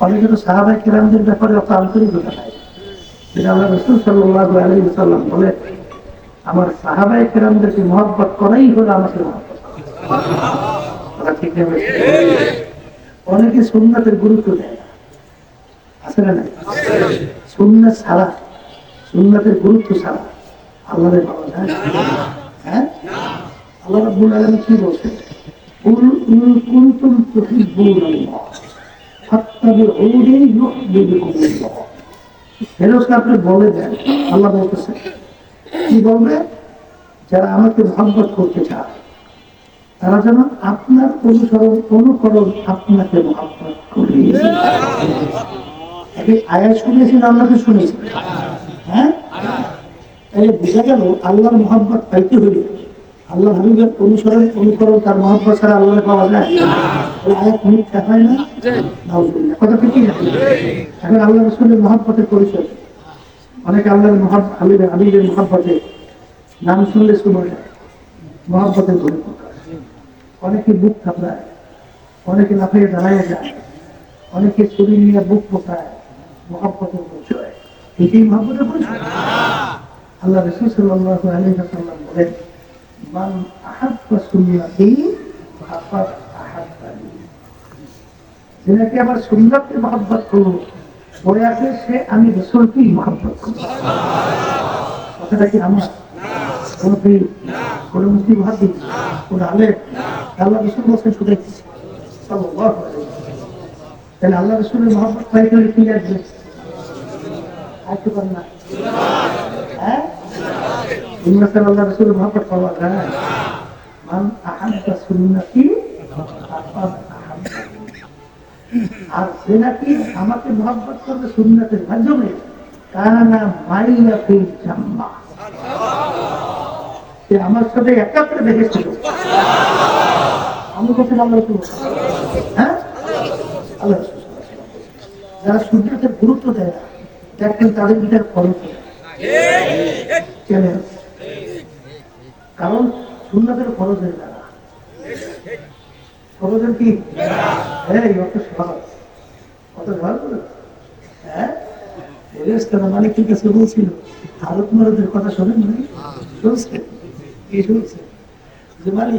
অনেকে তো সাহাবায়ে কেরামদের ব্যাপারে অত আন্তরিকতা নাই। আল্লাহ রাসূল সাল্লাল্লাহু আলাইহি ওয়াসাল্লাম বলে, আমার সাহাবায়ে কেরামদেরকে মহব্বত করাই হলো আমাকে মহব্বত করা। ঠিক নেই? অনেকে সুন্নাতের গুরুত্ব দেয় না, আছে না? সুন্নাত ছাড়া, সুন্নাতের গুরুত্ব ছাড়া আল্লাহর পাওয়া যায়? হ্যাঁ, আল্লাহ রাব্বুল আলামিন কি বলছেন? কুল ইন কুনতুম তুহিব্বুনাল্লাহ ফাত্তাবিউনি ইউহিব্বুকুমুল্লাহ। ফেরেশতা আপনি বলে দেন, আল্লাহ বলতেছেন কি বলবে? যারা আমাকে মহব্বত করতে চায় তারা যেন আপনার অনুকরণ আপনাকে মহব্বত করে। আয়াত শুনেছেন, আল্লাহকে শুনেছেন। হ্যাঁ, তাহলে বোঝা গেল আল্লাহর মহব্বত পাইতে হইলে আল্লাহ হাবিবের অনুকরণ তার মহব্বত ছাড়া আল্লাহ পাওয়া যায়? আয়াত মিথ্যা হয় না? কথা ঠিক না? এখন আল্লাহ রাসূলের মহব্বতের পরিচয় অনেকে আল্লাহর হাবিবের মহব্বতে নাম শুনলে শুনে যায়, মহব্বতের পরিচয়। অনেকে বুক থাপড়ায়, অনেকে লাফিয়ে দাঁড়ায় যায়, অনেকে শরীর নিয়ে বুক পোকায়, মহব্বতের পরিচয়। এটাই মহব্বতের পরিচয়। আল্লাহ রাসূল সাল্লাল্লাহু আলাইহি ওয়াসাল্লাম বলেন, মান আহাব্বা সুন্নতি ফাকাদ আহাব্বানি। যে নাকি আমার সুন্নতকে মহব্বত করবে, পরে আছে সে আমি রাসূলকেই মহব্বত করব। কথাটা কি আমার কোন পীর, কোন মুফতি ভাবি, কোন আলেম? আল্লাহ রাসূল বলছেন শুধু সাল্লাল্লাহু আলাইহি ওয়াসাল্লাম। তাহলে আল্লাহ রাসূলের মহব্বত পাইতে হলে কি লাগবে? আইতে পারে না? হ্যাঁ, আল্লাহ রাসূলের মহব্বত পাওয়া যায়। মান আহাব্বা সুন্নতি ফাকাদ আহাব্বানি। আর যে নাকি আমাকে মহব্বত করবে সুন্নতের মাধ্যমে, কানা মাইয়া ফিল জান্নাহ, সে আমার সাথে একাত্রে দেখেছিল। আমি বলছি আল্লাহ রাসূল, হ্যাঁ, আল্লাহ রাসূল যারা সুন্নতের গুরুত্ব দেয় না, দেখেন তাদের ভিতরে ফরজ কেন? কারণ সুন্নতের ফরজ হয়ে যায় না। ফরজের কি? হ্যাঁ, অত সহজ, অত সহজ। হ্যাঁ, মানে ঠিক আছে বলছিল, ভারত মারদের কথা শোনেন নাই? শুনছে কি? শুনছে যে মানে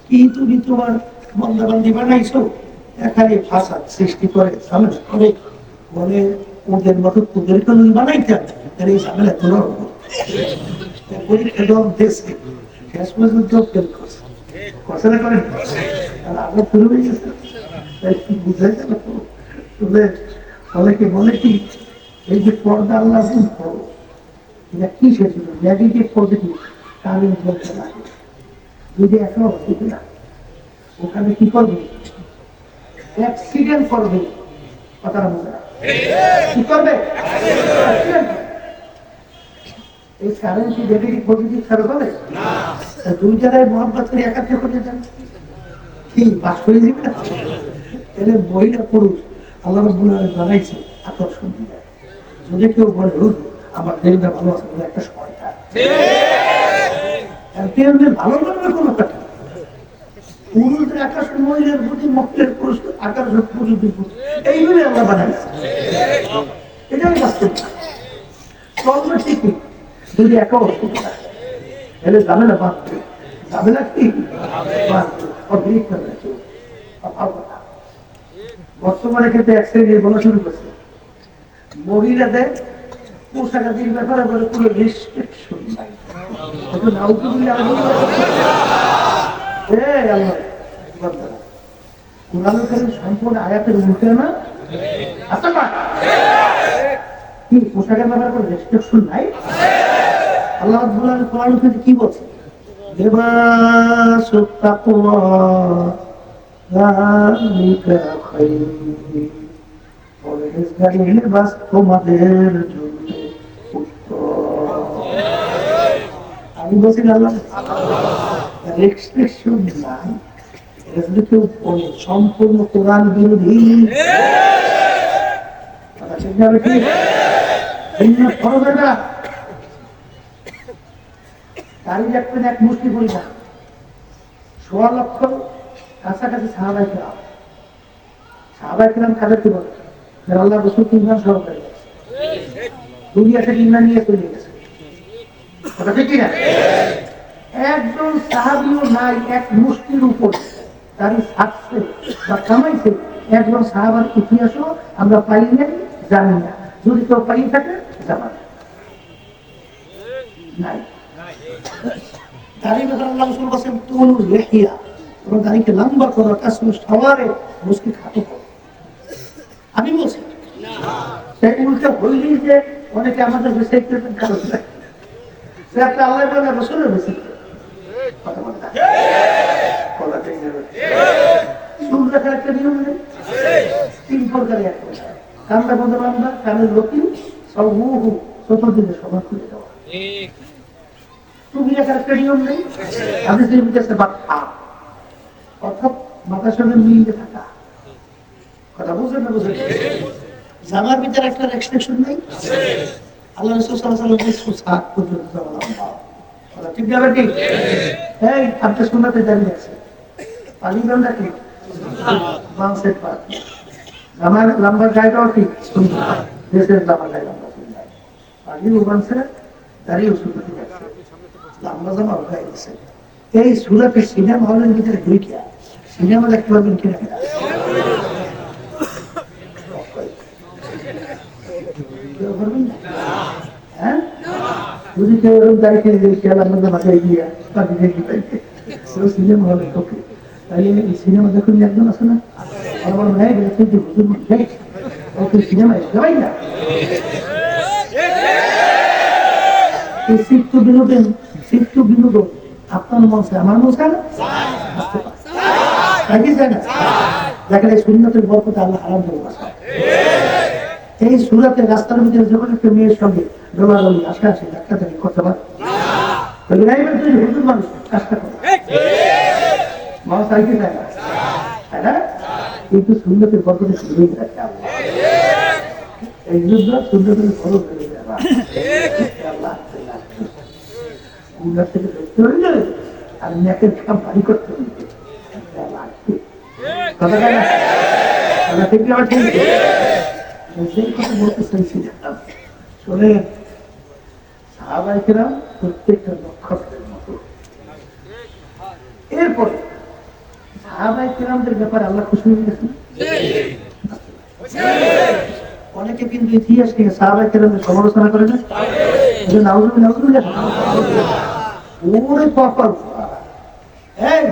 কি তুমি তোমার বন্দাবান্দি বানাইছো, এখানে ফাসাদ সৃষ্টি করে ঝামেলা করে, বলে ওদের মতো তোদের কানুন বানাইতে এই ঝামেলা তোরাও পরীক্ষা দেওয়া দেশকে শেষ পর্যন্ত ফেল করছে। করছে না? করেন? আর আমরা ফেল হয়ে গেছে। তাই কি বুঝাই গেল? অনেকে বলে কি এই যে পর্দা আল্লাহ করো, এটা কি সেছিল? নেগেটিভ পজিটিভ কারেন্ট বলতে লাগে। যদি এখন না ওখানে কি করবে? অ্যাক্সিডেন্ট করবে। কথাটা বোঝা কি করবে? এই কারেন্ট কি নেগেটিভ পজিটিভ ছাড়া বলে না? দুই জায়গায় মহব্বত করে একাত্র করতে চান কি বাস হয়ে যাবে না? এদের মহিলা পুরুষ আল্লাহ রাব্বুল আলামিন বানাইছে আকর্ষণ দিয়ে। যদি কেউ বলে আমার দেহটা ভালো আছে, একটা সময় থাকে ভালো লাগবে কোনো কথা। পুরুষদের আকর্ষণ মহিলার প্রতি, মহিলার পুরুষ আকর্ষণ পুরুষদের প্রতি, এইভাবে আমরা বানাইছি। এটাই বাস্তব। চলবে ঠিকই, যদি একা অসুবিধা এলে যাবে না, বাঁধবে যাবে না। কি বর্তমানে কিন্তু এক শ্রেণী বলা শুরু করছে, মহিলাদের পোশাকাদির ব্যাপারে বলে পুরো রেস্ট্রিকশন নাই। সম্পূর্ণ আয়াতের উল্টে না? আচ্ছা না, কি পোশাকের ব্যাপারে কোনো রেস্ট্রিকশন নাই? আল্লাহ রাব্বুল আলামিন কোরআনে কি বলছে? লিবাসুত তাকওয়া যালিকা খায়রুন। পরহেজগারি লিবাস তোমাদের জন্য উত্তম। আমি বলছি আল্লাহ রেস্ট্রিকশন নাই। এটা যদি কেউ বলে সম্পূর্ণ কোরআন বিরোধী, গাড়ি দেখবেন এক মুষ্টি পরিমাণ ১৬ লক্ষ কাছাকাছি সাহাবায়ে কেরাম সাহাবায়ে কেরাম কাদেরকে বলে? যারা আল্লাহ রাসূলকে ঈমান সহকারে দুনিয়া থেকে ঈমান নিয়ে চলে গেছে। কথা ঠিক কিনা? একজন সাহাবীও নাই এক মুষ্টির উপর তারই থাকছে বা কামাইছে একজন সাহাবার ইতিহাসও আমরা পাই নাই, জানি না। যদি কেউ পাই থাকে জানান নাই। দাড়ি ব্যাপারে আল্লাহ রাসূল বলেছেন তুলু লিহিয়া, তোমরা দাড়িকে লম্বা করো, কাসু সাওয়ারে, মুস্কি খাটো করো। আমি বলছি সেই উল্টা হইলেই যে অনেকে আমাদের বেশি করবেন কারণ সে একটা আল্লাহ বলে রাসূলের বেশি কথা বলে না। বলা ঠিক যাবে চুল রাখার একটা নিয়ম নেই, তিন প্রকারের একটা কান্না বন্ধ লম্বা, কানের লক্ষ্মী সব হু চতুর্দিকে সমান করে দেওয়া। টুপি রাখার একটা নিয়ম নেই, আপনি যে বিকাশে বাচ্চা অর্থাৎ মাথার সঙ্গে মিলিয়ে থাকা। কথা বুঝলেন না? বুঝলেন? জামার ভিতরে একটা রেস্ট্রিকশন নেই। আল্লাহ রাসূল সাল্লাল্লাহু আলাইহি ওয়াসাল্লাম পর্যন্ত জামা লম্বা। কথা ঠিক যাবে ঠিক? এই আপনি সুন্নাতে দাঁড়িয়ে আছে পানি গন্ধা কি মাংসের পাত আমার লম্বা গায়েটাও ঠিক সুন্নাত, দেশের লম্বা গায়ে লম্বা সুন্নাত, পানি উবানছে দাঁড়িয়ে সুন্নাতে যাচ্ছে লম্বা জামা গায়ে দিচ্ছে। এই সুরাতে সিনেমা হলের ভিতরে ঢুকে সিনেমা দেখতে পারবেন কিনা? হ্যাঁ, যদি কেউ এরকম দাঁড়িয়ে খেয়াল আপনাদের মাথায় গিয়া বা দিকে সিনেমা হলে ঢোকে, তাহলে এই সিনেমা দেখুন একজন আছে না আমার ভাই সিনেমায় যাই না এই চিত্ত বিনোদন, চিত্ত বিনোদন আপনার মনসে আমার মনসে না দেখেন এই সুন্নতের বরকতে আল্লাহ হারাম করে বাসায়। এই সুরাতে রাস্তার ভিতরে যখন একটা মেয়ের সঙ্গে দৌড়াদৌড়ি আশাআশি ধাক্কাধাক্কি করতে পারে মানুষ কাজটা করে মানুষ চাইতে চায় না, তাই না? কিন্তু সুন্নতের বরকতে শুরুই থাকে আল্লাহ। এই যুদ্ধ সুন্নতের খরচ হয়ে যায় আল্লাহ কুলার থেকে দেখতে হইলে আর নেকের কাম বাড়ি করতে হইলে কথা তাই না? কথা ঠিক না? ঠিক সেই কথা বলতে চাইছিলাম। শোনেন, সাহাবায়ে কেরাম প্রত্যেকটা নক্ষত্রের মতো। এরপরে সাহাবায়ে কেরামদের ব্যাপারে আল্লাহ খুশি হয়ে গেছেন। অনেকে কিন্তু ইতিহাস থেকে সাহাবায়ে কেরামদের সমালোচনা করে না, নাউজুবিল্লাহ ওরে কপাল এই